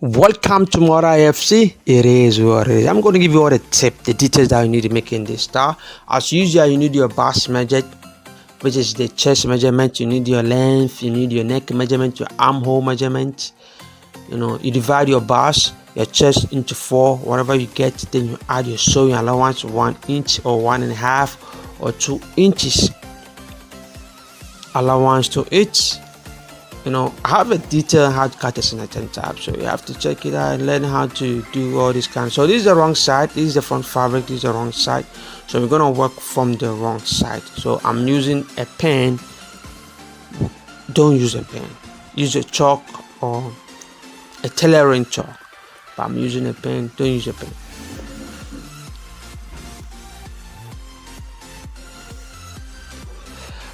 Welcome to Mora FC. It is what it is. I'm going to give you all the details that you need to make in this style. As usual, you need your bust measure, which is the chest measurement. You need your length, you need your neck measurement, your armhole measurement. You divide your bust, your chest into 4, whatever you get, then you add your sewing allowance, 1 inch or 1.5 or 2 inches allowance to each. I have a detail how to cut a signature tab, so you have to check it out and learn how to do all this kind. So this is the wrong side, this is the front fabric, this is the wrong side, so we're gonna work from the wrong side. So I'm using a pen. Don't use a pen, use a chalk or a tailoring chalk, but I'm using a pen. Don't use a pen.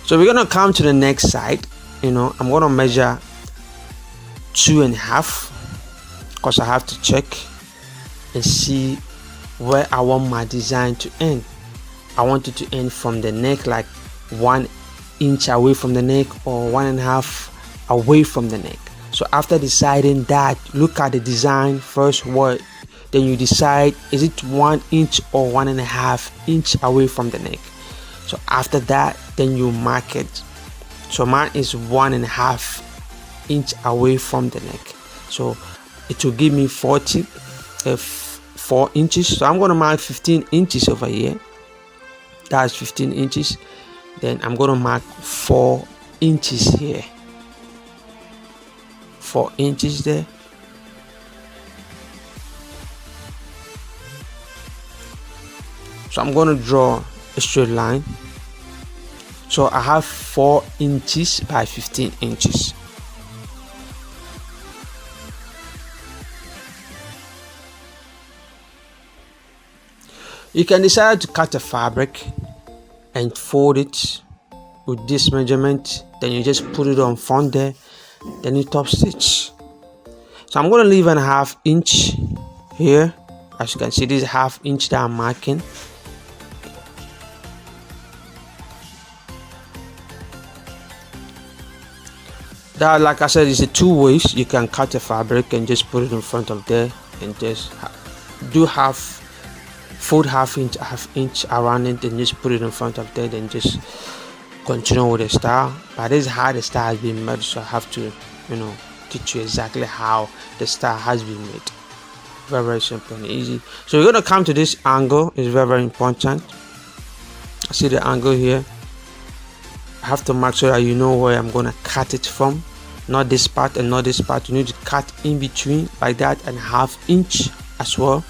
So we're gonna come to the next side. I'm gonna measure 2.5 because I have to check and see where I want my design to end. I want it to end from the neck, like 1 inch away from the neck or 1.5 away from the neck. So after deciding that, look at the design first, then you decide, is it 1 inch or 1.5 inch away from the neck. So after that, then you mark it. So mine is 1.5 inch away from the neck, so it will give me 4 inches. So I'm going to mark 15 inches over here. That's 15 inches. Then I'm going to mark 4 inches here, 4 inches there. So I'm going to draw a straight line. So I have 4 inches by 15 inches. You can decide to cut a fabric and fold it with this measurement. Then you just put it on front there. Then you top stitch. So I'm going to leave 1/2 inch here. As you can see, this is 1/2 inch that I'm marking. That, like I said, is the 2 ways you can cut a fabric and just put it in front of there and just do fold 1/2 inch around it and just put it in front of there, then just continue with the style. But this is how the style has been made, so I have to teach you exactly how the style has been made. Very, very simple and easy. So you're going to come to this angle. It's very, very important. See the angle here. I have to mark so that you know where I'm gonna cut it from, not this part and not this part. You need to cut in between like that, and 1/2 inch as well.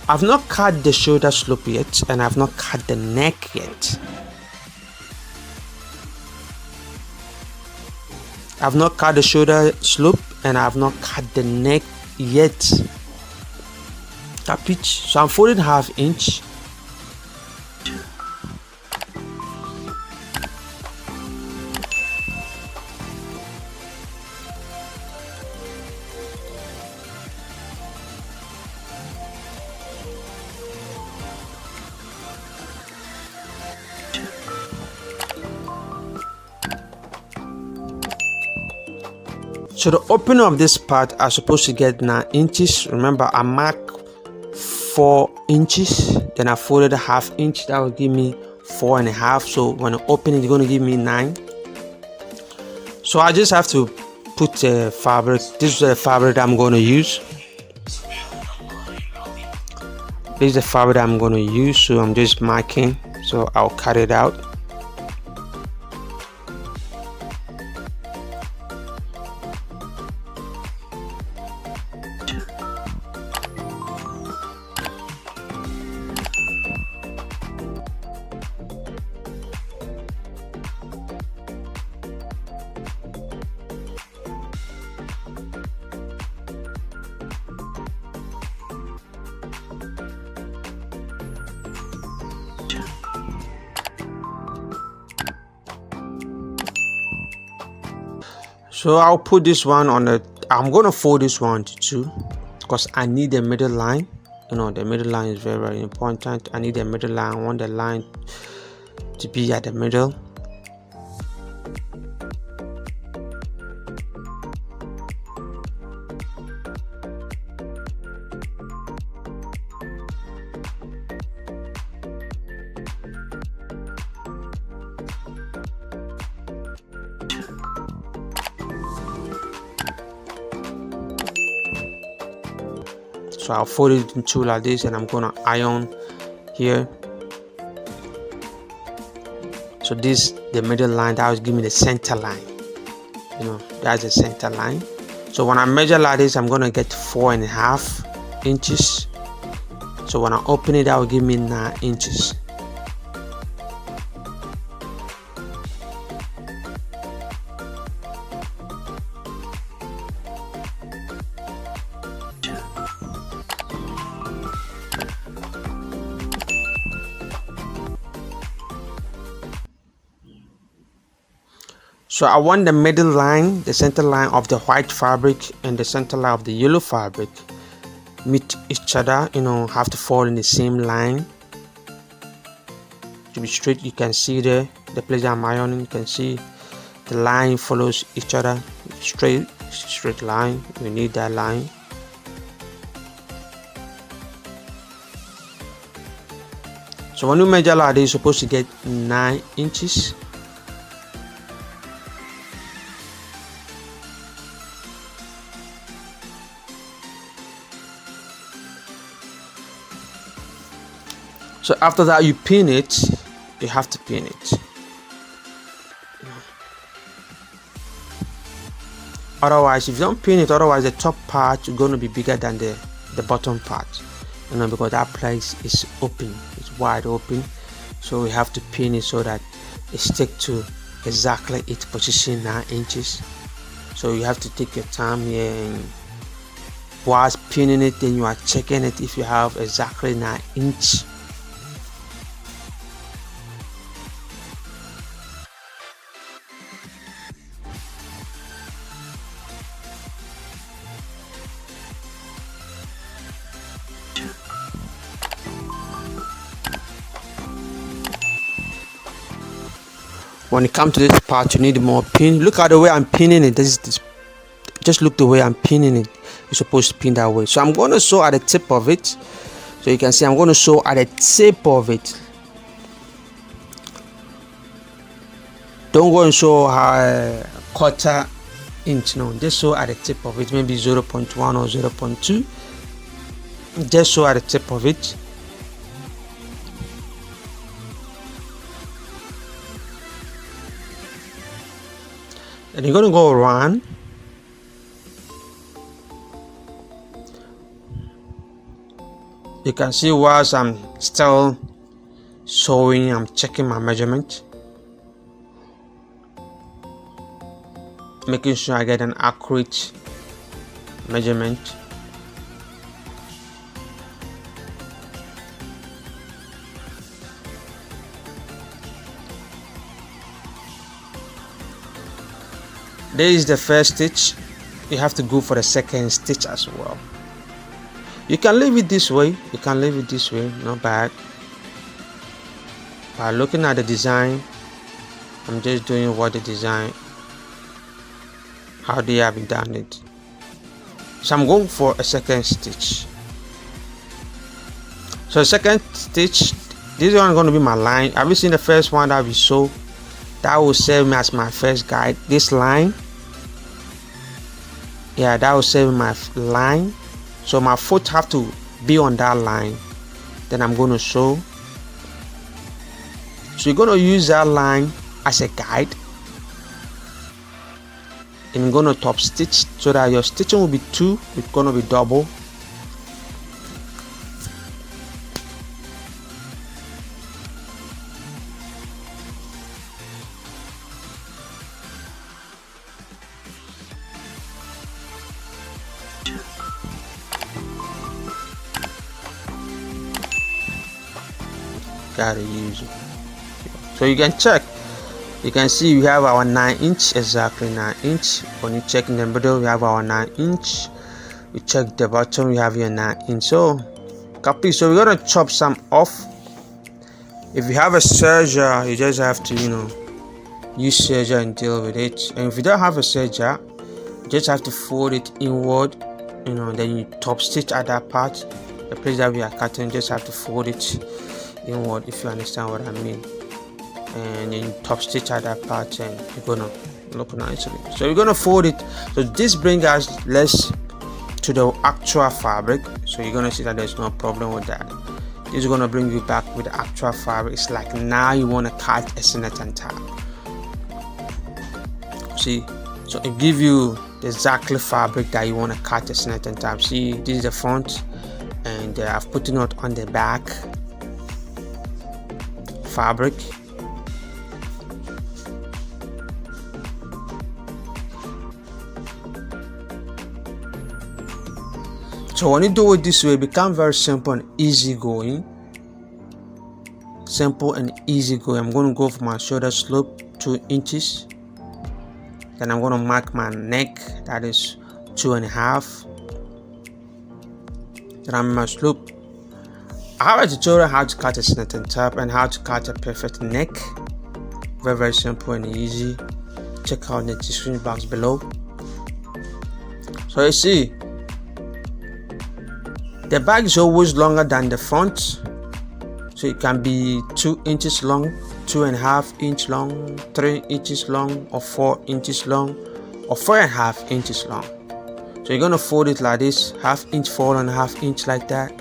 I've not cut the shoulder slope yet, and I've not cut the neck yet. I've not cut the shoulder slope and I've not cut the neck yet. That pitch. So I'm folding 1/2 inch. So the opening of this part are supposed to get 9 inches. Remember, I mark 4 inches, then I folded 1/2 inch. That will give me 4.5. So when I open it, it's going to give me 9. So I just have to put the fabric. This is the fabric that I'm going to use. This is the fabric that I'm going to use. So I'm just marking. So I'll cut it out. So I'll put this one on the, I'm going to fold this one to 2 because I need the middle line. The middle line is very, very important. I need the middle line. I want the line to be at the middle. So I'll fold it in two like this, and I'm gonna iron here. So this the middle line, that was give me the center line. That's the center line. So when I measure like this, I'm gonna get 4.5 inches. So when I open it, that will give me 9 inches. So I want the middle line, the center line of the white fabric and the center line of the yellow fabric meet each other, have to fall in the same line to be straight. You can see there, the place I'm ironing, you can see the line follows each other, straight line. We need that line. So when you measure like this, you're supposed to get 9 inches. So after that, you pin it. You have to pin it. Otherwise, if you don't pin it, the top part is going to be bigger than the bottom part. Because that place is open, it's wide open. So we have to pin it so that it stick to exactly its position, 9 inches. So you have to take your time here, and whilst pinning it, then you are checking it if you have exactly 9 inches. When it comes to this part, you need more pin. Look at the way I'm pinning it. Just look the way I'm pinning it. You're supposed to pin that way. So I'm going to sew at the tip of it. So you can see I'm going to sew at the tip of it. Don't go and sew a 1/4 inch. No, just sew at the tip of it. Maybe 0.1 or 0.2. Just sew at the tip of it. And you're going to go around. You can see whilst I'm still sewing, I'm checking my measurement, making sure I get an accurate measurement. This is the first stitch. You have to go for the second stitch as well. You can leave it this way. Not bad. By looking at the design, I'm just doing what the design, how they have done it. So I'm going for a second stitch. So second stitch, this one is going to be my line. Have you seen the first one that we sew? That will serve me as my first guide. This line, that will serve my line. So my foot have to be on that line. Then I'm going to sew. So you're going to use that line as a guide. And you're going to top stitch so that your stitching will be 2. It's going to be double. Gotta use it. So you can check. You can see we have our 9 inch, exactly 9 inch. When you check in the middle, we have our 9 inch. We check the bottom, we have your 9 inch. So Copy. So we're gonna chop some off. If you have a serger, you just have to, use serger and deal with it. And if you don't have a serger, you just have to fold it inward, then you top stitch at that part. The place that we are cutting, just have to fold it inward, if you understand what I mean. And then top stitch at that part, and you're gonna look nicely. So we're gonna fold it. So this brings us less to the actual fabric. So you're gonna see that there's no problem with that. This is gonna bring you back with the actual fabric. It's like now you want to cut a singlet on top. See, so it gives you the exactly fabric that you want to cut a singlet on top. See, this is the front, and I've put it on the back fabric. So when you do it this way, it becomes very simple and easy going. Simple and easy going. I'm going to go for my shoulder slope 2 inches. Then I'm going to mark my neck, that is 2.5. Then I'm my slope. I have a tutorial how to cut a singlet on top and how to cut a perfect neck. Very, very simple and easy. Check out the description box below. So you see, the back is always longer than the front, so it can be 2 inches long, 2.5 inches long, 3 inches long, or 4 inches long, or 4.5 inches long. So you're gonna fold it like this, 1/2 inch fold and 1/2 inch like that.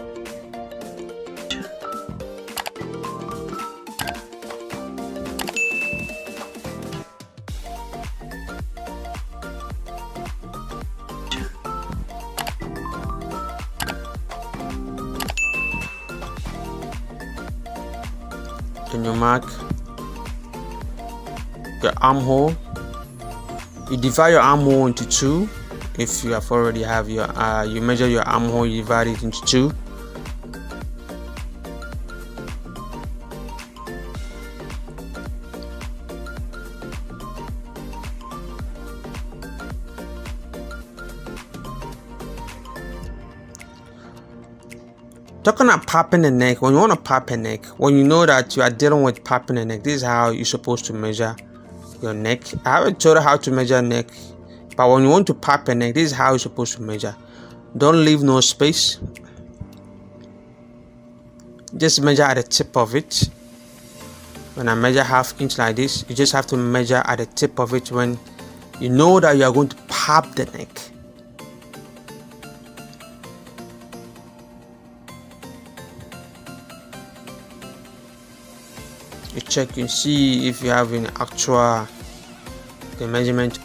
Then you mark your armhole. You divide your armhole into 2. If you have already have your you measure your armhole, you divide it into 2. Talking about popping the neck, when you want to pop a neck, when you know that you are dealing with popping the neck, this is how you're supposed to measure your neck. I haven't told you how to measure neck, but when you want to pop a neck, this is how you're supposed to measure. Don't leave no space. Just measure at the tip of it. When I measure 1/2 inch like this, you just have to measure at the tip of it when you know that you are going to pop the neck. You check and see if you have an actual the measurement.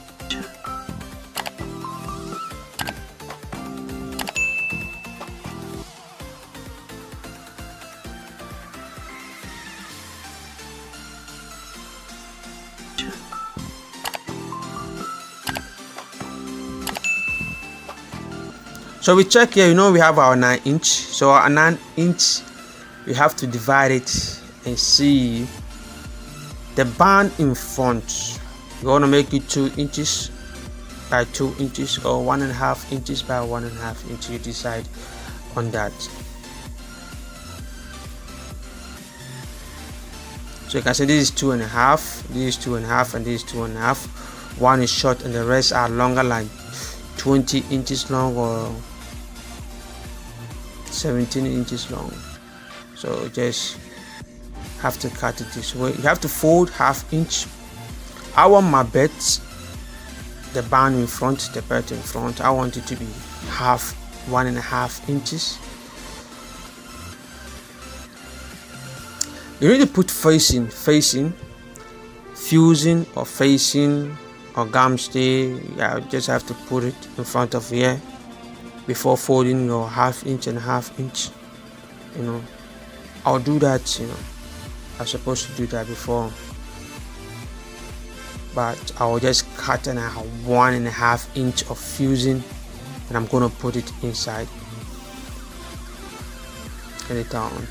So we check here, we have our 9 inch. So our 9 inch, we have to divide it and see the band in front. You want to make it 2 inches by 2 inches or 1.5 inches by 1.5 inches. You decide on that. So you can say this is 2.5, this is 2.5, and this is 2.5. One is short and the rest are longer, like 20 inches long or 17 inches long. So just have to cut it this way. You have to fold 1/2 inch. I want my belt, the band in front, the belt in front, I want it to be 1.5 inches. You need to put facing, fusing or facing or gum stay. Yeah, you just have to put it in front of here before folding your 1/2 inch and 1/2 inch. I'll do that, I'm supposed to do that before, but I will just cut and I have 1.5 inch of fusing, and I'm gonna put it inside. Get it down.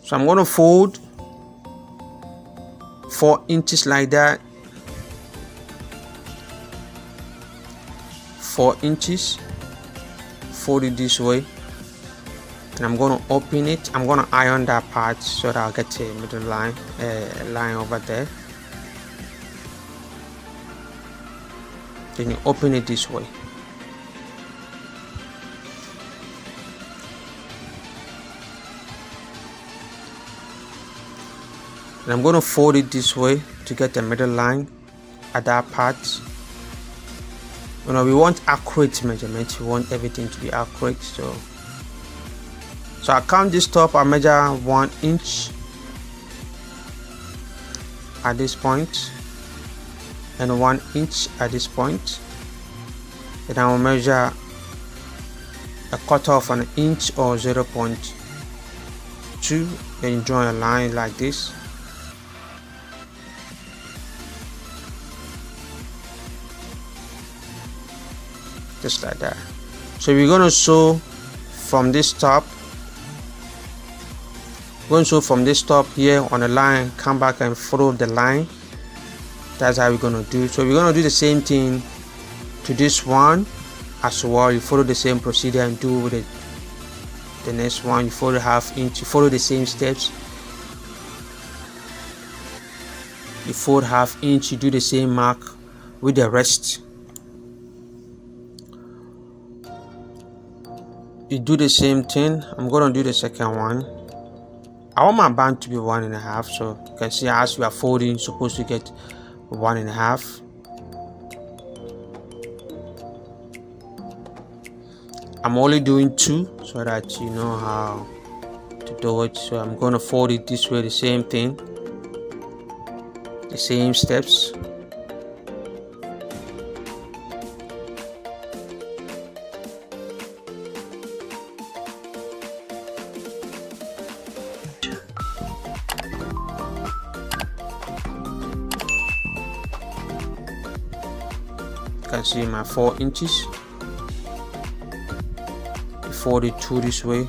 So I'm going to fold 4 inches like that, 4 inches, fold it this way, and I'm going to open it. I'm going to iron that part so that I'll get a middle line, line over there. Then you open it this way. And I'm going to fold it this way to get the middle line at that part. You know, we want accurate measurements. We want everything to be accurate. So I count this top. I measure 1 inch at this point and 1 inch at this point. Then I will measure a quarter of an inch or 0.2. Then you draw a line like this. Just like that. So we're going to sew from this top. We're going to sew from this top here on the line, come back and follow the line. That's how we're going to do. So we're going to do the same thing to this one as well. You follow the same procedure and do with the next one. You follow 1/2 inch. You follow the same steps. You fold 1/2 inch. You do the same mark with the rest. You do the same thing. I'm going to do the second one. I want my band to be 1.5, so you can see as we are folding, you're supposed to get 1.5. I'm only doing 2 so that you know how to do it. So I'm going to fold it this way, the same thing, the same steps. You can see my 4 inches. Fold it 2 this way.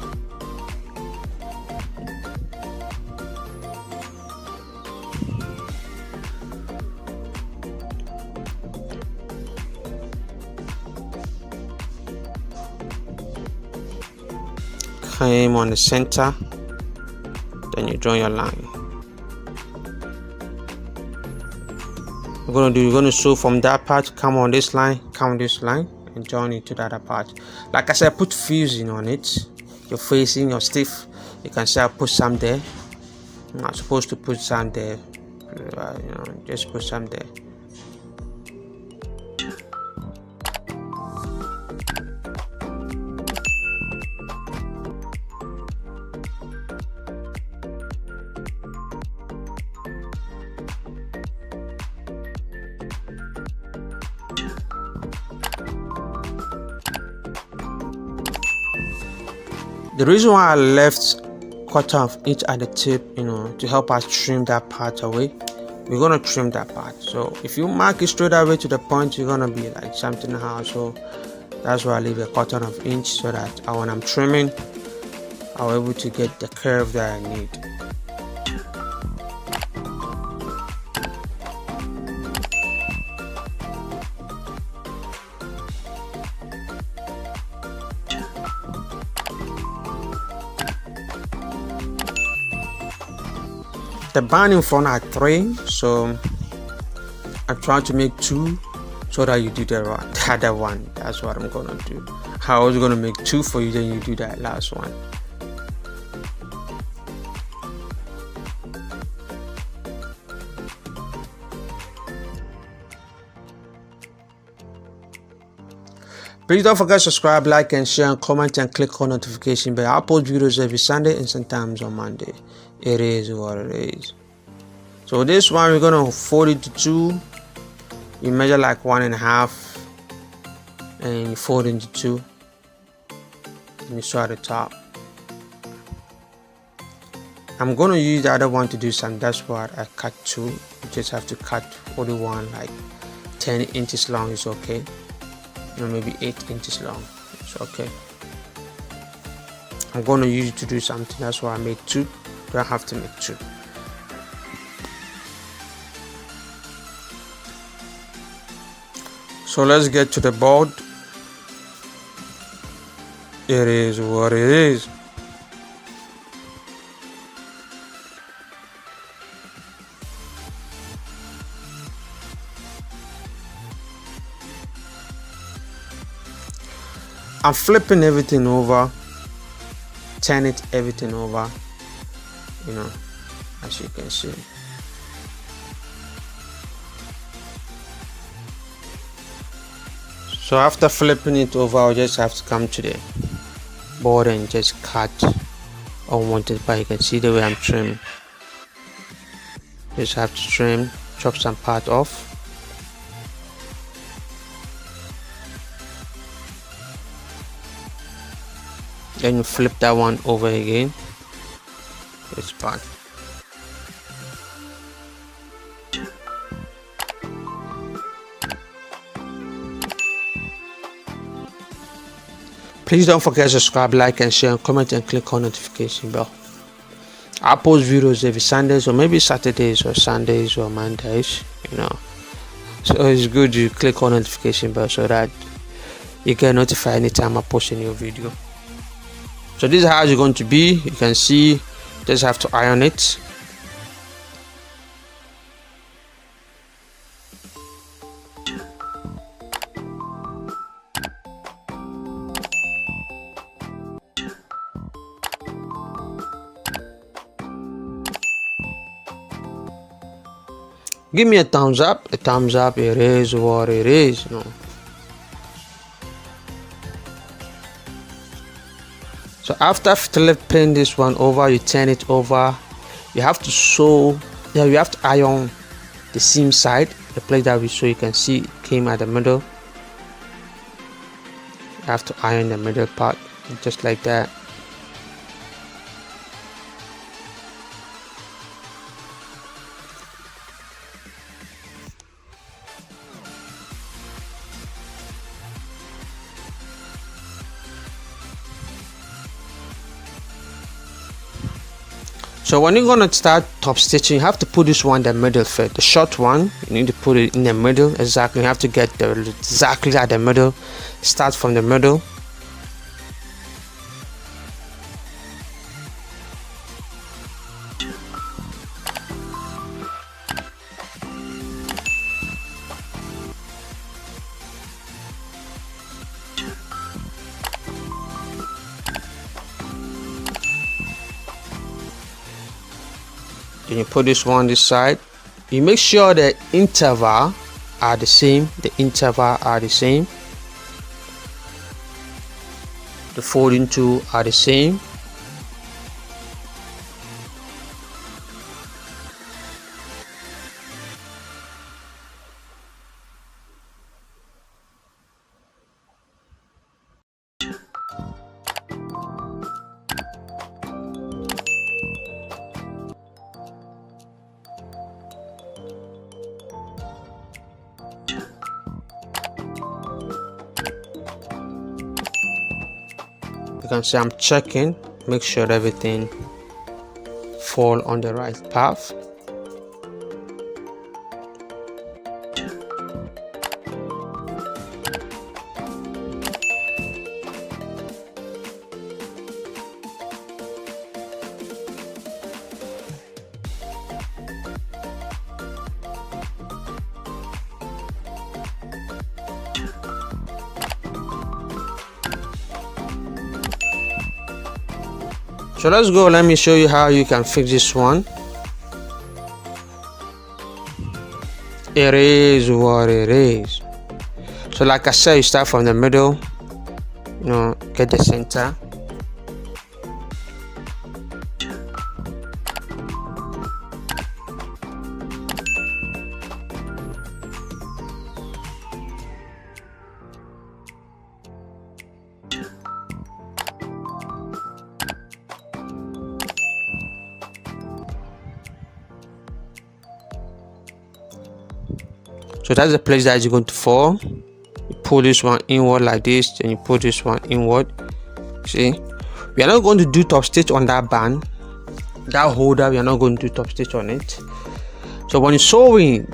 Came on the center, then you draw your line. You're going to sew from that part, come on this line, come on this line, and join it to the other part. Like I said, put fusing on it. Your facing, your stiff. You can say I put some there. I'm not supposed to put some there. Just put some there. The reason why I left 1/4 inch at the tip, to help us trim that part away. We're gonna trim that part. So if you mark it straight away to the point, you're gonna be like something how. So that's why I leave a 1/4 inch so that when I'm trimming, I'm able to get the curve that I need. The band in front are 3, so I'm trying to make 2 so that you do the other one. That's what I'm gonna do. I was gonna make 2 for you, then you do that last one. Please don't forget to subscribe, like, and share, and comment, and click on notification bell. I post videos every Sunday and sometimes on Monday. It is what it is. So this one we're gonna fold it to 2. You measure like 1.5, and you fold into 2. And you sew at the top. I'm gonna use the other one to do some. That's why I cut 2. You just have to cut only one, like 10 inches long is okay. Maybe 8 inches long. It's okay. I'm going to use it to do something. That's why I made 2 don't have to make 2. So let's get to the board. It is what it is. I'm flipping everything over, turn everything over, as you can see. So after flipping it over, I'll just have to come to the board and just cut unwanted part. You can see the way I'm trimming. Just have to trim, chop some part off. Then you flip that one over again. It's fine. Please don't forget to subscribe, like and share, and comment, and click on notification bell. I post videos every Sundays, or maybe Saturdays or Sundays or Mondays, So it's good you click on notification bell so that you get notified anytime I post a new video. So this is how it's going to be. You can see, just have to iron it. Give me a thumbs up. A thumbs up. It is what it is. So after flipping this one over, you turn it over. You have to sew. You have to iron the seam side, the place that we sew. You can see it came at the middle. You have to iron the middle part, just like that. So when you're gonna start top stitching, you have to put this one in the middle first. The short one, you need to put it in the middle. Exactly, you have to get exactly at the middle. Start from the middle. Then you put this one this side. You make sure the interval are the same. The folding two are the same. You can see I'm checking, make sure everything fall on the right path. So let's go, let me show you how you can fix this one. It is what it is. So like I said, you start from the middle, get the center. So that's the place that you're going to fall. You pull this one inward like this, and you pull this one inward. See, we are not going to do top stitch on that band. that holder, we are not going to top stitch on it. So when you're sewing,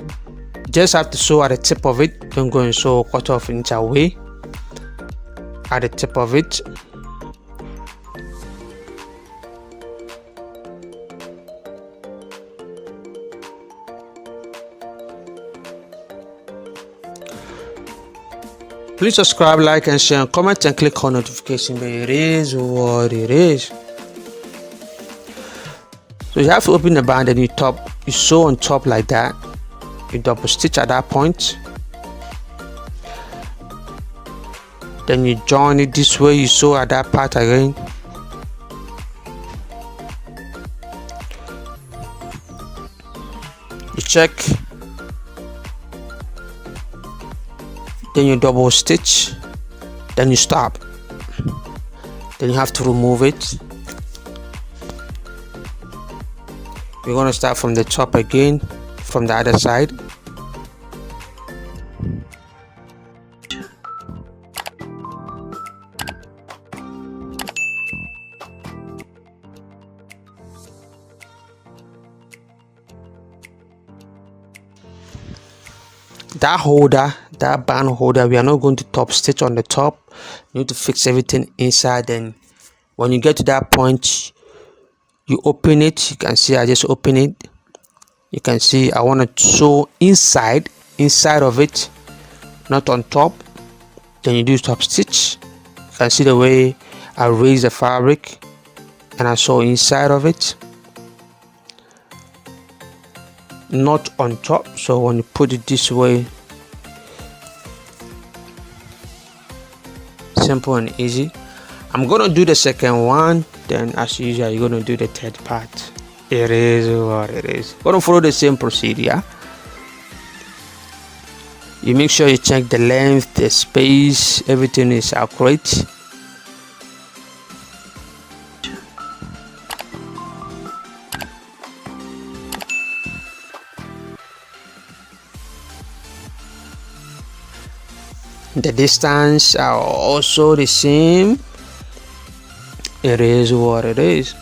just have to sew at the tip of it. Don't go and sew 1/4 inch away at the tip of it. Please subscribe, like and share, and comment, and click on notification bell. It is what it is. So you have to open the band and you sew on top like that. You double stitch at that point. Then you join it this way, you sew at that part again. You check. Then you double stitch. Then you stop. Then you have to remove it. We're going to start from the top again, from the other side. That holder, that band holder, we are not going to top stitch on the top. You need to fix everything inside. Then when you get to that point, you open it. You can see I just open it. You can see I want to sew inside of it, not on top. Then you do top stitch. You can see the way I raise the fabric and I sew inside of it, not on top. So when you put it this way, simple and easy. I'm gonna do the second one, then as usual you're gonna do the third part. It is what it is. Gonna follow the same procedure. You make sure you check the length, the space, everything is accurate. The distance are also the same. It is what it is.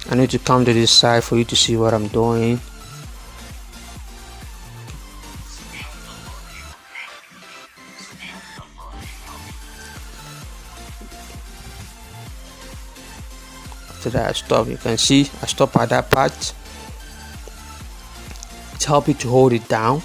I need to come to this side for you to see what I'm doing. After that I stop. You can see I stop at that part. It helps you to hold it down.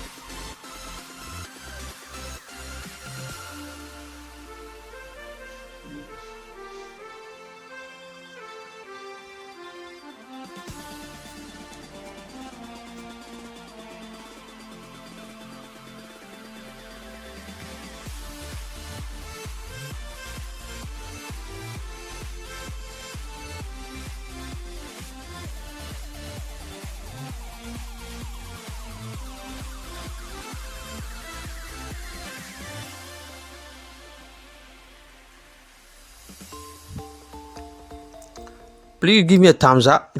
Please give me a thumbs up.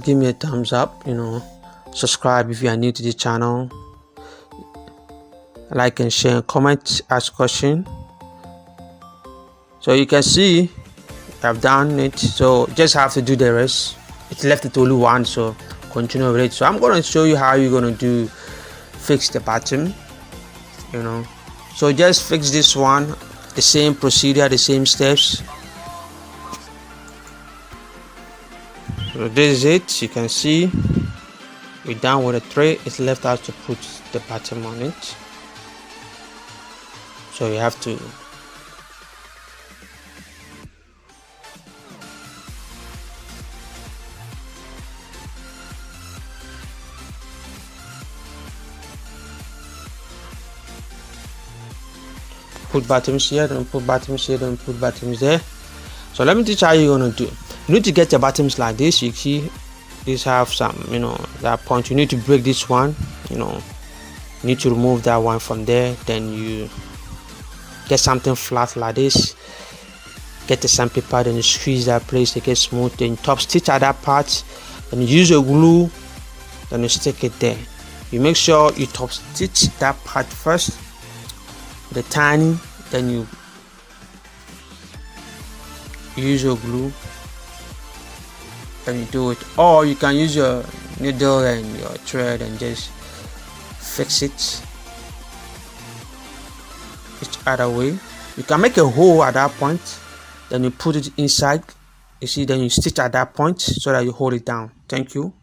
Subscribe if you are new to the channel. Like and share, comment, ask question. So you can see I've done it. So just have to do the rest. It left it only one, so continue with it. So I'm gonna show you how you're gonna fix the bottom. So just fix this one, the same procedure, the same steps. So this is it. You can see we're done with the tray. It's left out to put the bottom on it. So you have to put bottoms here, then put bottoms here, then put bottoms there. So let me teach you how you're gonna do. You need to get your bottoms like this. You see these have some, that point. You need to break this one, you need to remove that one from there. Then you get something flat like this. Get the sandpaper, then you squeeze that place to get smooth. Then you top stitch at that part, then you use a glue, then you stick it there. You make sure you top stitch that part first, the tiny, then you use your glue and you do it, or you can use your needle and your thread and just fix it each other way. You can make a hole at that point, then you put it inside, you see, then you stitch at that point so that you hold it down. Thank you.